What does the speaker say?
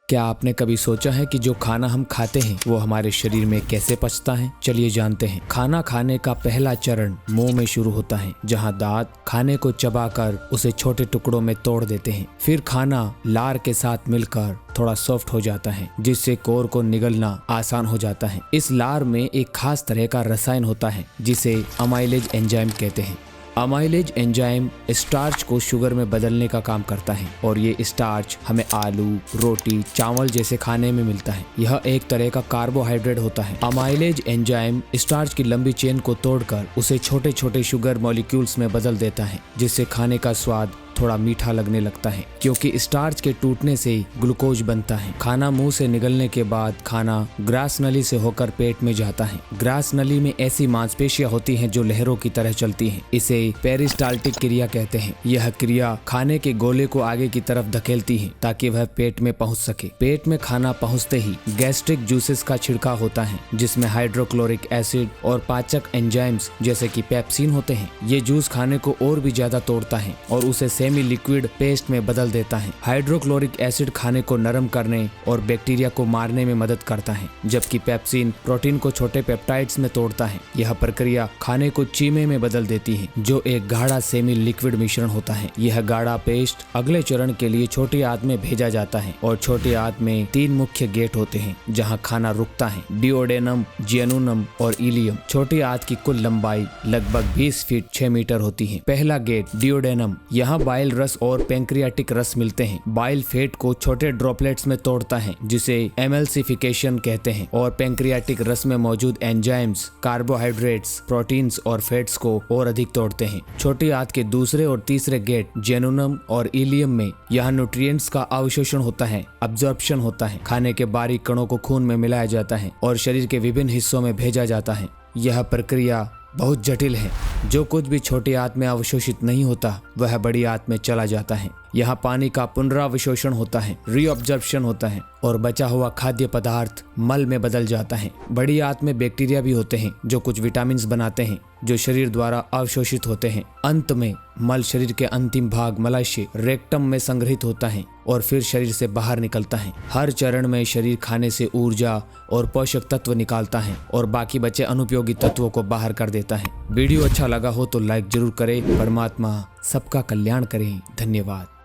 क्या आपने कभी सोचा है कि जो खाना हम खाते हैं वो हमारे शरीर में कैसे पचता है? चलिए जानते हैं। खाना खाने का पहला चरण मुंह में शुरू होता है, जहां दांत खाने को चबाकर उसे छोटे टुकड़ों में तोड़ देते हैं। फिर खाना लार के साथ मिलकर थोड़ा सॉफ्ट हो जाता है, जिससे कोर को निगलना आसान हो जाता है। इस लार में एक खास तरह का रसायन होता है जिसे अमाइलेज एंजाइम कहते हैं। अमाइलेज एंजाइम स्टार्च को शुगर में बदलने का काम करता है और ये स्टार्च हमें आलू, रोटी, चावल जैसे खाने में मिलता है। यह एक तरह का कार्बोहाइड्रेट होता है। अमाइलेज एंजाइम स्टार्च की लंबी चेन को तोड़कर उसे छोटे छोटे शुगर मॉलिक्यूल्स में बदल देता है, जिससे खाने का स्वाद थोड़ा मीठा लगने लगता है, क्योंकि स्टार्च के टूटने से ग्लूकोज बनता है। खाना मुंह से निगलने के बाद खाना ग्रास नली से होकर पेट में जाता है। ग्रास नली में ऐसी मांसपेशियां होती हैं जो लहरों की तरह चलती हैं। इसे पेरिस्टाल्टिक क्रिया कहते हैं। यह क्रिया खाने के गोले को आगे की तरफ धकेलती है ताकि वह पेट में पहुंच सके। पेट में खाना पहुंचते ही गैस्ट्रिक जूसेस का छिड़काव होता है, जिसमें हाइड्रोक्लोरिक एसिड और पाचक एंजाइम्स जैसे कि पेप्सिन होते हैं। ये जूस खाने को और भी ज्यादा तोड़ता है और उसे सेमी लिक्विड पेस्ट में बदल देता है। हाइड्रोक्लोरिक एसिड खाने को नरम करने और बैक्टीरिया को मारने में मदद करता है, जबकि पेप्सिन प्रोटीन को छोटे पेप्टाइड्स में तोड़ता है। यह प्रक्रिया खाने को चीमे में बदल देती है, जो एक गाढ़ा सेमी लिक्विड मिश्रण होता है। यह गाढ़ा पेस्ट अगले चरण के लिए छोटी आंत में भेजा जाता है और छोटी आंत में 3 मुख्य गेट होते हैं जहां खाना रुकता है: डिओडेनम, जियनुनम और इलियम। छोटी आंत की कुल लंबाई लगभग 20 फीट 6 मीटर होती है। पहला गेट डिओडेनम, यहाँ बाइल रस और पैंक्रियाटिक रस मिलते हैं। बाइल फेट को छोटे ड्रॉपलेट्स में तोड़ता है, जिसे एमल्सिफिकेशन कहते हैं, और पैंक्रियाटिक रस में मौजूद एंजाइम्स कार्बोहाइड्रेट्स, प्रोटीन्स और फैट्स को और अधिक तोड़ते हैं। छोटी आंत के दूसरे और तीसरे गेट जेनुनम और इलियम में यहाँ न्यूट्रिएंट्स का अवशोषण होता है, अब्जॉर्प्शन होता है। खाने के बारीक कणों को खून में मिलाया जाता है और शरीर के विभिन्न हिस्सों में भेजा जाता है। यह प्रक्रिया बहुत जटिल है। जो कुछ भी छोटी आंत में अवशोषित नहीं होता वह बड़ी आंत में चला जाता है। यहाँ पानी का पुनरावशोषण होता है, रीअब्जॉर्प्शन होता है और बचा हुआ खाद्य पदार्थ मल में बदल जाता है। बड़ी आंत में बैक्टीरिया भी होते हैं जो कुछ विटामिन्स बनाते हैं जो शरीर द्वारा अवशोषित होते हैं। अंत में मल शरीर के अंतिम भाग मलाशय रेक्टम में संग्रहित होता है और फिर शरीर से बाहर निकलता है। हर चरण में शरीर खाने से ऊर्जा और पोषक तत्व निकालता है और बाकी बचे अनुपयोगी तत्वों को बाहर कर देता है। वीडियो अच्छा लगा हो तो लाइक जरूर करें। परमात्मा सबका कल्याण करें। धन्यवाद।